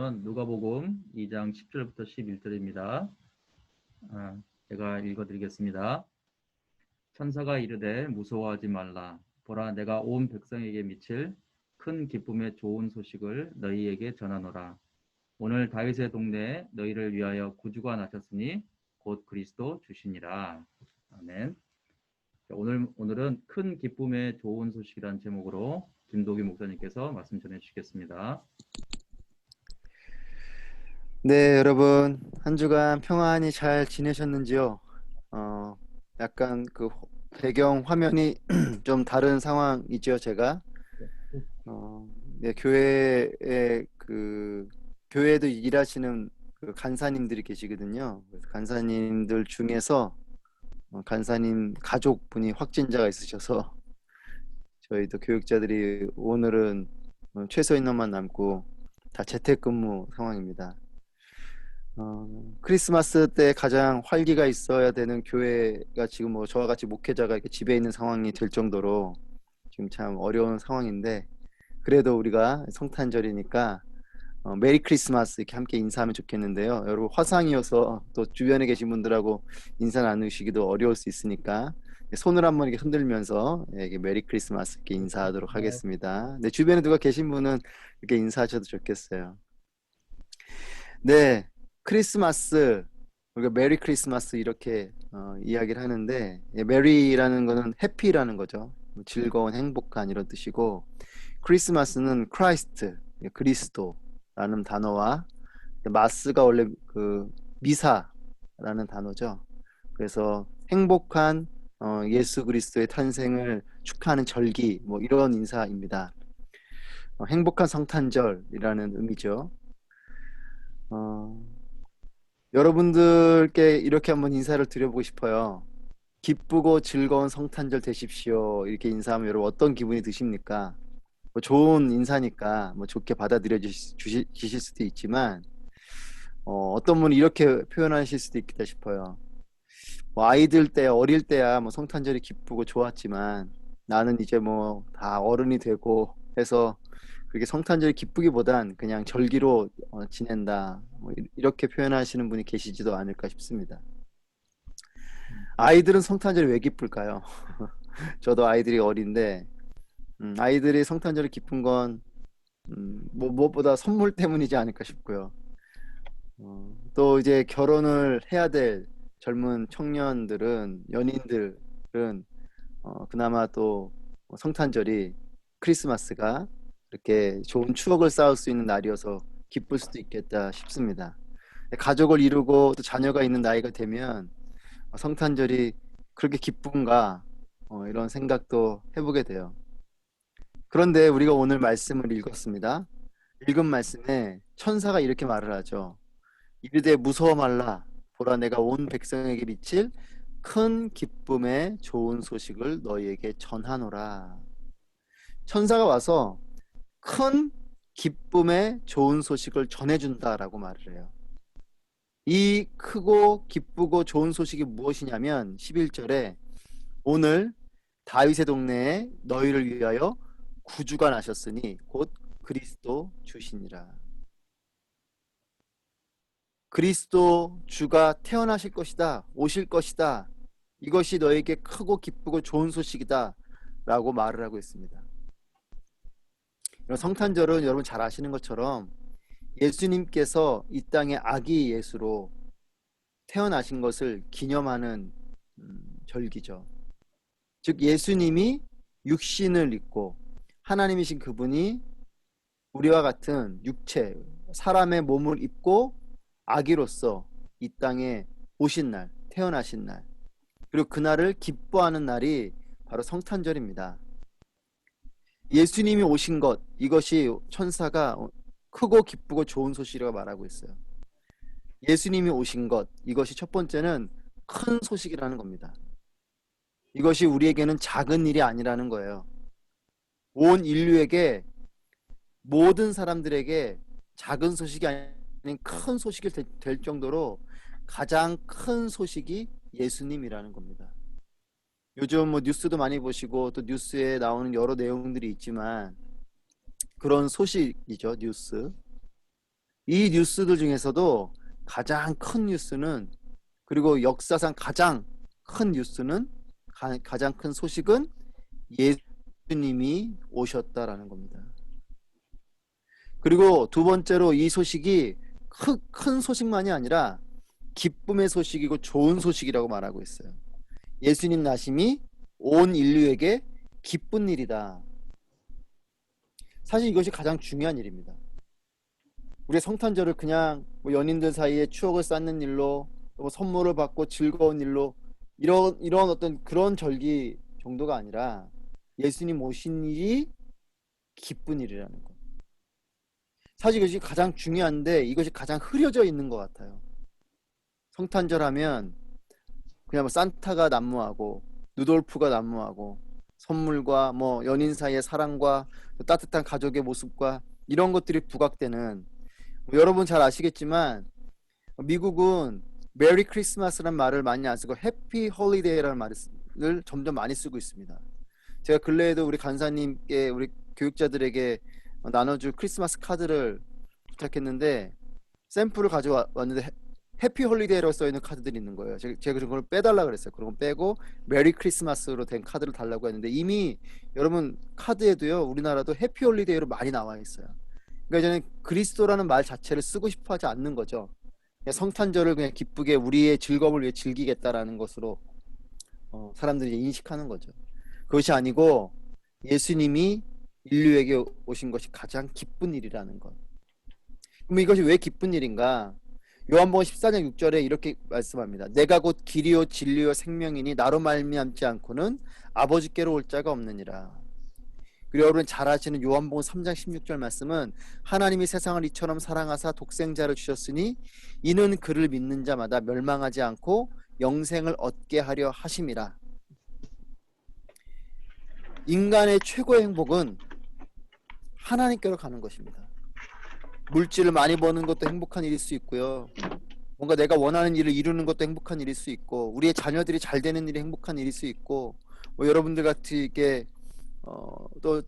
말씀은 누가복음 2장 10절부터 11절입니다. 제가 읽어드리겠습니다. 천사가 이르되 무서워하지 말라. 보라, 내가 온 백성에게 미칠 큰 기쁨의 좋은 소식을 너희에게 전하노라. 오늘 다윗의 동네에 너희를 위하여 구주가 나셨으니 곧 그리스도 주시니라. 아멘. 오늘은 큰 기쁨의 좋은 소식이라는 제목으로 김도기 목사님께서 말씀 전해 주시겠습니다. 네, 여러분 한 주간 평안히 잘 지내셨는지요? 약간 그 배경 화면이 좀 다른 상황이죠, 제가. 네, 교회에도 일하시는 그 간사님들이 계시거든요. 그래서 간사님들 중에서 간사님 가족분이 확진자가 있으셔서 저희도 교육자들이 오늘은 최소 인원만 남고 다 재택근무 상황입니다. 크리스마스 때 가장 활기가 있어야 되는 교회가 지금 뭐 저와 같이 목회자가 이렇게 집에 있는 상황이 될 정도로 지금 참 어려운 상황인데, 그래도 우리가 성탄절이니까 메리 크리스마스 이렇게 함께 인사하면 좋겠는데요. 여러분 화상이어서 또 주변에 계신 분들하고 인사 나누시기도 어려울 수 있으니까 손을 한번 이렇게 흔들면서 이렇게 메리 크리스마스 이렇게 인사하도록 하겠습니다. 네, 주변에 누가 계신 분은 이렇게 인사하셔도 좋겠어요. 네, 크리스마스, 우리가 메리 크리스마스 이렇게 이야기를 하는데, 메리라는 거는 해피라는 거죠. 즐거운, 행복한 이런 뜻이고, 크리스마스는 크라이스트, 그리스도라는 단어와 마스가 원래 그 미사라는 단어죠. 그래서 행복한 예수 그리스도의 탄생을 축하하는 절기, 뭐 이런 인사입니다. 행복한 성탄절이라는 의미죠. 여러분들께 이렇게 한번 인사를 드려보고 싶어요. 기쁘고 즐거운 성탄절 되십시오. 이렇게 인사하면 여러분 어떤 기분이 드십니까? 뭐 좋은 인사니까 뭐 좋게 받아들여 주실 수도 있지만, 어떤 분이 이렇게 표현하실 수도 있겠다 싶어요. 뭐 아이들 때 어릴 때야 뭐 성탄절이 기쁘고 좋았지만 나는 이제 뭐 다 어른이 되고 해서 그렇게 성탄절이 기쁘기보단 그냥 절기로 지낸다, 뭐 이렇게 표현하시는 분이 계시지도 않을까 싶습니다. 아이들은 성탄절이 왜 기쁠까요? 저도 아이들이 어린데 아이들이 성탄절이 기쁜 건 뭐 무엇보다 선물 때문이지 않을까 싶고요. 또 이제 결혼을 해야 될 젊은 청년들은, 연인들은 그나마 또 성탄절이, 크리스마스가 이렇게 좋은 추억을 쌓을 수 있는 날이어서 기쁠 수도 있겠다 싶습니다. 가족을 이루고 또 자녀가 있는 나이가 되면 성탄절이 그렇게 기쁜가, 이런 생각도 해보게 돼요. 그런데 우리가 오늘 말씀을 읽었습니다. 읽은 말씀에 천사가 이렇게 말을 하죠. 이르되 무서워 말라. 보라, 내가 온 백성에게 미칠 큰 기쁨의 좋은 소식을 너희에게 전하노라. 천사가 와서 큰 기쁨의 좋은 소식을 전해준다라고 말을 해요. 이 크고 기쁘고 좋은 소식이 무엇이냐면 11절에 오늘 다윗의 동네에 너희를 위하여 구주가 나셨으니 곧 그리스도 주시니라. 그리스도 주가 태어나실 것이다, 오실 것이다, 이것이 너에게 크고 기쁘고 좋은 소식이다 라고 말을 하고 있습니다. 성탄절은 여러분 잘 아시는 것처럼 예수님께서 이 땅에 아기 예수로 태어나신 것을 기념하는 절기죠. 즉 예수님이 육신을 입고 하나님이신 그분이 우리와 같은 육체, 사람의 몸을 입고 아기로서 이 땅에 오신 날, 태어나신 날, 그리고 그날을 기뻐하는 날이 바로 성탄절입니다. 예수님이 오신 것, 이것이 천사가 크고 기쁘고 좋은 소식이라고 말하고 있어요. 예수님이 오신 것, 이것이 첫 번째는 큰 소식이라는 겁니다. 이것이 우리에게는 작은 일이 아니라는 거예요. 온 인류에게, 모든 사람들에게 작은 소식이 아닌 큰 소식이 될 정도로 가장 큰 소식이 예수님이라는 겁니다. 요즘 뭐 뉴스도 많이 보시고 또 뉴스에 나오는 여러 내용들이 있지만 그런 소식이죠, 뉴스. 이 뉴스들 중에서도 가장 큰 뉴스는, 그리고 역사상 가장 큰 뉴스는, 가장 큰 소식은 예수님이 오셨다라는 겁니다. 그리고 두 번째로 이 소식이 큰 소식만이 아니라 기쁨의 소식이고 좋은 소식이라고 말하고 있어요. 예수님 나심이 온 인류에게 기쁜 일이다. 사실 이것이 가장 중요한 일입니다. 우리 성탄절을 그냥 뭐 연인들 사이에 추억을 쌓는 일로, 뭐 선물을 받고 즐거운 일로, 이런 어떤 그런 절기 정도가 아니라 예수님 오신 일이 기쁜 일이라는 것. 사실 이것이 가장 중요한데 이것이 가장 흐려져 있는 것 같아요. 성탄절 하면 그냥 뭐 산타가 난무하고 누돌프가 난무하고 선물과 뭐 연인 사이의 사랑과 따뜻한 가족의 모습과 이런 것들이 부각되는, 뭐 여러분 잘 아시겠지만 미국은 메리 크리스마스라는 말을 많이 안 쓰고 해피 홀리데이라는 말을 점점 많이 쓰고 있습니다. 제가 근래에도 우리 간사님께, 우리 교육자들에게 나눠줄 크리스마스 카드를 부탁했는데 샘플을 가져왔는데 해피 홀리데이라고 써있는 카드들이 있는 거예요. 제가 그런 걸 빼달라 그랬어요. 그런 거 빼고 메리 크리스마스로 된 카드를 달라고 했는데 이미 여러분 카드에도요, 우리나라도 해피 홀리데이로 많이 나와 있어요. 그러니까 저는 그리스도라는 말 자체를 쓰고 싶어 하지 않는 거죠. 그냥 성탄절을 그냥 기쁘게 우리의 즐거움을 위해 즐기겠다라는 것으로 사람들이 인식하는 거죠. 그것이 아니고 예수님이 인류에게 오신 것이 가장 기쁜 일이라는 것. 그럼 이것이 왜 기쁜 일인가? 요한복음 14장 6절에 이렇게 말씀합니다. 내가 곧 길이요 진리요 생명이니 나로 말미암지 않고는 아버지께로 올 자가 없느니라. 그리고 여러분 잘 아시는 요한복음 3장 16절 말씀은 하나님이 세상을 이처럼 사랑하사 독생자를 주셨으니 이는 그를 믿는 자마다 멸망하지 않고 영생을 얻게 하려 하심이라. 인간의 최고의 행복은 하나님께로 가는 것입니다. 물질을 많이 버는 것도 행복한 일일 수 있고요. 뭔가 내가 원하는 일을 이루는 것도 행복한 일일 수 있고, 우리의 자녀들이 잘 되는 일이 행복한 일일 수 있고, 뭐 여러분들 같이 또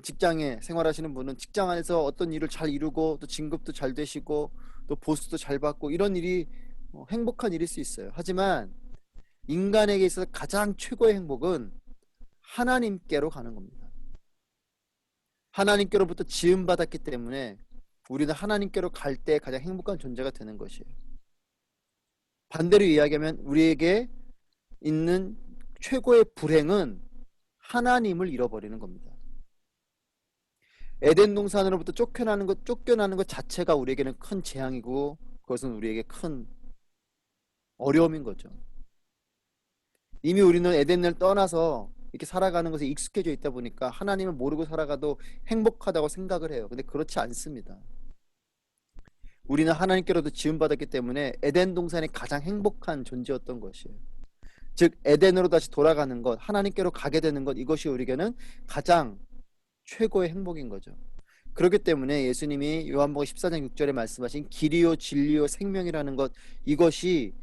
직장에 생활하시는 분은 직장 안에서 어떤 일을 잘 이루고 또 진급도 잘 되시고 또 보수도 잘 받고 이런 일이 행복한 일일 수 있어요. 하지만 인간에게 있어서 가장 최고의 행복은 하나님께로 가는 겁니다. 하나님께로부터 지음받았기 때문에 우리는 하나님께로 갈 때 가장 행복한 존재가 되는 것이에요. 반대로 이야기하면 우리에게 있는 최고의 불행은 하나님을 잃어버리는 겁니다. 에덴 동산으로부터 쫓겨나는 것 자체가 우리에게는 큰 재앙이고 그것은 우리에게 큰 어려움인 거죠. 이미 우리는 에덴을 떠나서 이렇게 살아가는 것에 익숙해져 있다 보니까 하나님을 모르고 살아가도 행복하다고 생각을 해요. 근데 그렇지 않습니다. 우리는 하나님께로도 지음받았기 때문에 에덴 동산이 가장 행복한 존재였던 것이에요. 즉 에덴으로 다시 돌아가는 것, 하나님께로 가게 되는 것, 이것이 우리에게는 가장 최고의 행복인 거죠. 그렇기 때문에 예수님이 요한복음 14장 6절에 말씀하신 길이요 진리요 생명이라는 것, 이것이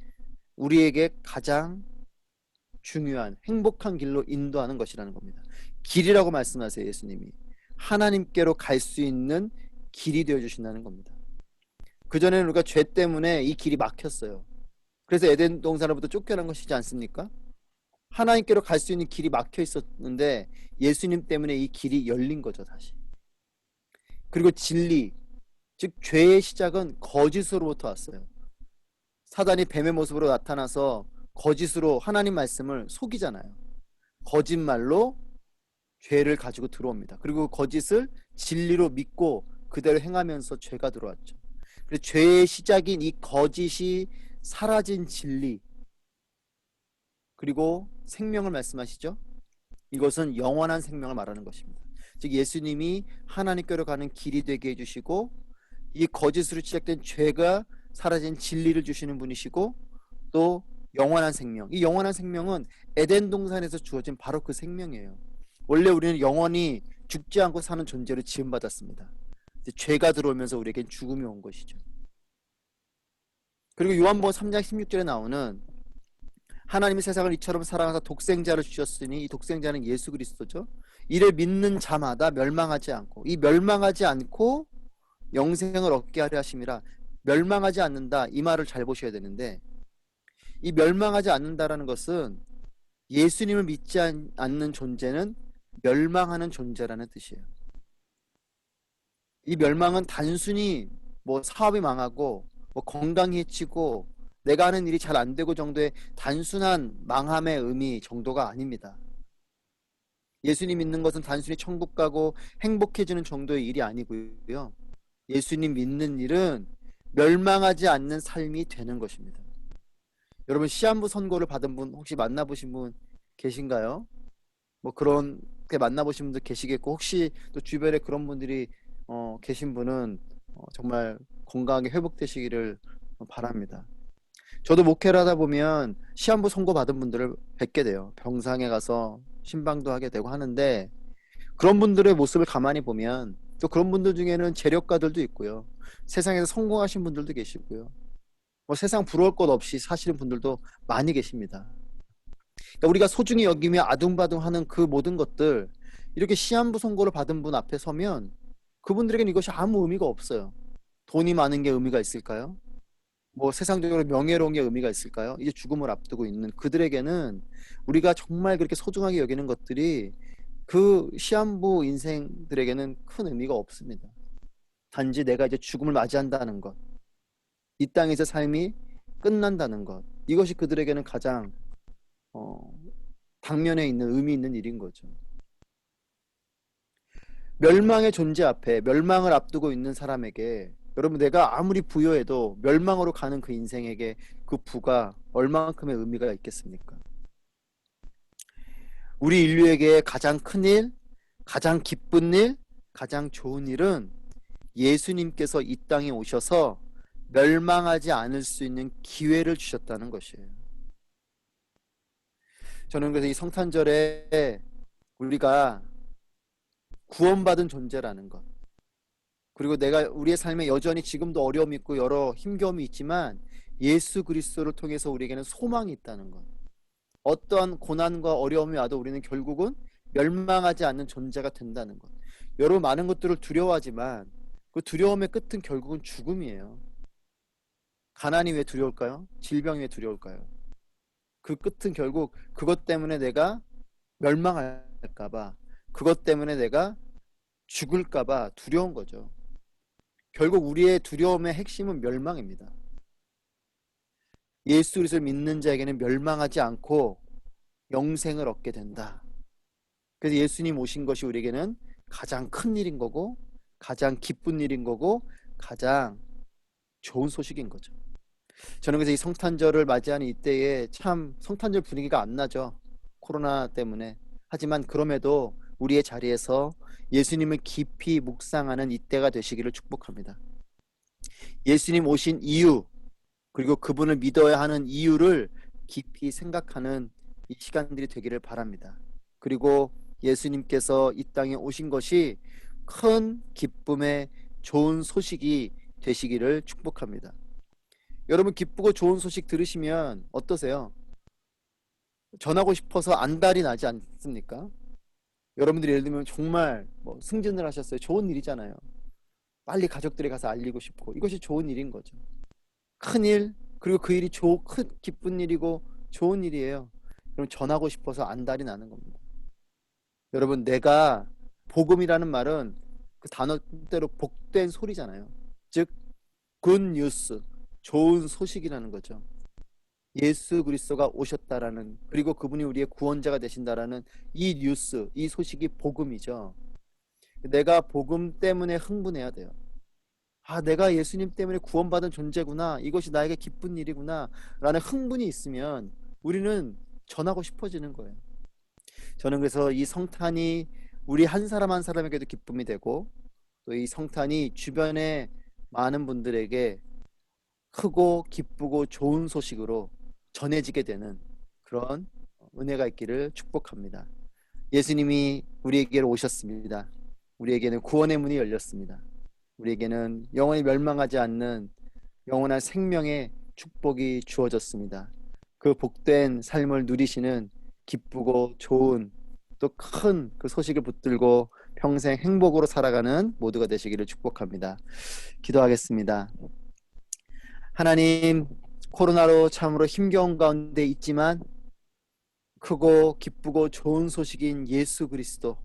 우리에게 가장 중요한 행복한 길로 인도하는 것이라는 겁니다. 길이라고 말씀하세요. 예수님이 하나님께로 갈 수 있는 길이 되어 주신다는 겁니다. 그전에는 우리가 죄 때문에 이 길이 막혔어요. 그래서 에덴 동산으로부터 쫓겨난 것이지 않습니까? 하나님께로 갈 수 있는 길이 막혀 있었는데 예수님 때문에 이 길이 열린 거죠, 다시. 그리고 진리, 즉 죄의 시작은 거짓으로부터 왔어요. 사단이 뱀의 모습으로 나타나서 거짓으로 하나님 말씀을 속이잖아요. 거짓말로 죄를 가지고 들어옵니다. 그리고 거짓을 진리로 믿고 그대로 행하면서 죄가 들어왔죠. 그래서 죄의 시작인 이 거짓이 사라진 진리, 그리고 생명을 말씀하시죠. 이것은 영원한 생명을 말하는 것입니다. 즉 예수님이 하나님께로 가는 길이 되게 해주시고 이 거짓으로 시작된 죄가 사라진 진리를 주시는 분이시고 또 영원한 생명, 이 영원한 생명은 에덴 동산에서 주어진 바로 그 생명이에요. 원래 우리는 영원히 죽지 않고 사는 존재로 지음받았습니다. 죄가 들어오면서 우리에겐 죽음이 온 것이죠. 그리고 요한복음 3장 16절에 나오는 하나님이 세상을 이처럼 사랑하사 독생자를 주셨으니 이 독생자는 예수 그리스도죠. 이를 믿는 자마다 멸망하지 않고, 이 멸망하지 않고 영생을 얻게 하려 하심이라. 멸망하지 않는다. 이 말을 잘 보셔야 되는데, 이 멸망하지 않는다라는 것은 예수님을 믿지 않는 존재는 멸망하는 존재라는 뜻이에요. 이 멸망은 단순히 뭐 사업이 망하고 뭐 건강이 해치고 내가 하는 일이 잘 안 되고 정도의 단순한 망함의 의미 정도가 아닙니다. 예수님 믿는 것은 단순히 천국 가고 행복해지는 정도의 일이 아니고요. 예수님 믿는 일은 멸망하지 않는 삶이 되는 것입니다. 여러분, 시한부 선고를 받은 분 혹시 만나보신 분 계신가요? 뭐 그렇게 만나보신 분도 계시겠고, 혹시 또 주변에 그런 분들이 계신 분은 정말 건강하게 회복되시기를 바랍니다. 저도 목회를 하다 보면 시한부 선고 받은 분들을 뵙게 돼요. 병상에 가서 신방도 하게 되고 하는데, 그런 분들의 모습을 가만히 보면 또 그런 분들 중에는 재력가들도 있고요. 세상에서 성공하신 분들도 계시고요. 뭐 세상 부러울 것 없이 사시는 분들도 많이 계십니다. 그러니까 우리가 소중히 여기며 아둥바둥하는 그 모든 것들, 이렇게 시한부 선고를 받은 분 앞에 서면 그분들에게는 이것이 아무 의미가 없어요. 돈이 많은 게 의미가 있을까요? 뭐 세상적으로 명예로운 게 의미가 있을까요? 이제 죽음을 앞두고 있는 그들에게는 우리가 정말 그렇게 소중하게 여기는 것들이 그 시한부 인생들에게는 큰 의미가 없습니다. 단지 내가 이제 죽음을 맞이한다는 것, 이 땅에서 삶이 끝난다는 것, 이것이 그들에게는 가장 당면에 있는 의미 있는 일인 거죠. 멸망의 존재 앞에, 멸망을 앞두고 있는 사람에게, 여러분, 내가 아무리 부여해도 멸망으로 가는 그 인생에게 그 부가 얼마만큼의 의미가 있겠습니까? 우리 인류에게 가장 큰 일, 가장 기쁜 일, 가장 좋은 일은 예수님께서 이 땅에 오셔서 멸망하지 않을 수 있는 기회를 주셨다는 것이에요. 저는 그래서 이 성탄절에 우리가 구원받은 존재라는 것, 그리고 내가 우리의 삶에 여전히 지금도 어려움이 있고 여러 힘겨움이 있지만 예수 그리스도를 통해서 우리에게는 소망이 있다는 것, 어떠한 고난과 어려움이 와도 우리는 결국은 멸망하지 않는 존재가 된다는 것. 여러분, 많은 것들을 두려워하지만 그 두려움의 끝은 결국은 죽음이에요. 가난이 왜 두려울까요? 질병이 왜 두려울까요? 그 끝은 결국 그것 때문에 내가 멸망할까봐, 그것 때문에 내가 죽을까봐 두려운 거죠. 결국 우리의 두려움의 핵심은 멸망입니다. 예수 그리스도를 믿는 자에게는 멸망하지 않고 영생을 얻게 된다. 그래서 예수님 오신 것이 우리에게는 가장 큰 일인 거고, 가장 기쁜 일인 거고, 가장 좋은 소식인 거죠. 저는 그래서 이 성탄절을 맞이하는 이때에 참 성탄절 분위기가 안 나죠. 코로나 때문에. 하지만 그럼에도 우리의 자리에서 예수님을 깊이 묵상하는 이때가 되시기를 축복합니다. 예수님 오신 이유, 그리고 그분을 믿어야 하는 이유를 깊이 생각하는 이 시간들이 되기를 바랍니다. 그리고 예수님께서 이 땅에 오신 것이 큰 기쁨의 좋은 소식이 되시기를 축복합니다. 여러분, 기쁘고 좋은 소식 들으시면 어떠세요? 전하고 싶어서 안달이 나지 않습니까? 여러분들이 예를 들면 정말 뭐 승진을 하셨어요. 좋은 일이잖아요. 빨리 가족들에 가서 알리고 싶고, 이것이 좋은 일인 거죠. 큰 일, 그리고 그 일이 큰 기쁜 일이고 좋은 일이에요. 그럼 전하고 싶어서 안달이 나는 겁니다. 여러분, 내가 복음이라는 말은 그 단어대로 복된 소리잖아요. 즉 good news, 좋은 소식이라는 거죠. 예수 그리스도가 오셨다라는, 그리고 그분이 우리의 구원자가 되신다라는 이 뉴스, 이 소식이 복음이죠. 내가 복음 때문에 흥분해야 돼요. 아, 내가 예수님 때문에 구원받은 존재구나, 이것이 나에게 기쁜 일이구나 라는 흥분이 있으면 우리는 전하고 싶어지는 거예요. 저는 그래서 이 성탄이 우리 한 사람 한 사람에게도 기쁨이 되고, 또 이 성탄이 주변의 많은 분들에게 크고 기쁘고 좋은 소식으로 전해지게 되는 그런 은혜가 있기를 축복합니다. 예수님이 우리에게로 오셨습니다. 우리에게는 구원의 문이 열렸습니다. 우리에게는 영원히 멸망하지 않는 영원한 생명의 축복이 주어졌습니다. 그 복된 삶을 누리시는 기쁘고 좋은 또 큰 그 소식을 붙들고 평생 행복으로 살아가는 모두가 되시기를 축복합니다. 기도하겠습니다. 하나님, 코로나로 참으로 힘겨운 가운데 있지만 크고 기쁘고 좋은 소식인 예수 그리스도,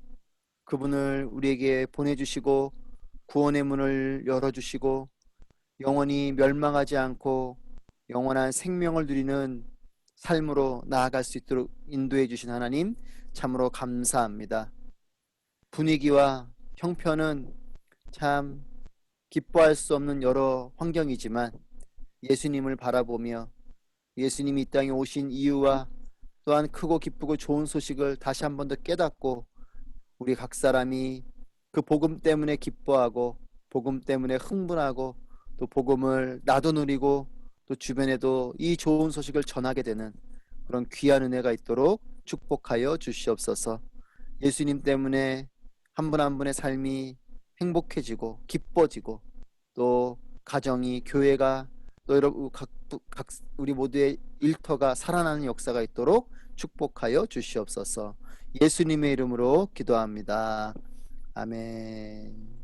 그분을 우리에게 보내주시고 구원의 문을 열어주시고 영원히 멸망하지 않고 영원한 생명을 누리는 삶으로 나아갈 수 있도록 인도해 주신 하나님, 참으로 감사합니다. 분위기와 형편은 참 기뻐할 수 없는 여러 환경이지만 예수님을 바라보며 예수님이 이 땅에 오신 이유와 또한 크고 기쁘고 좋은 소식을 다시 한 번 더 깨닫고 우리 각 사람이 그 복음 때문에 기뻐하고 복음 때문에 흥분하고 또 복음을 나도 누리고 또 주변에도 이 좋은 소식을 전하게 되는 그런 귀한 은혜가 있도록 축복하여 주시옵소서. 예수님 때문에 한 분 한 분의 삶이 행복해지고 기뻐지고 또 가정이, 교회가, 또 여러분 각 우리 모두의 일터가 살아나는 역사가 있도록 축복하여 주시옵소서. 예수님의 이름으로 기도합니다. 아멘.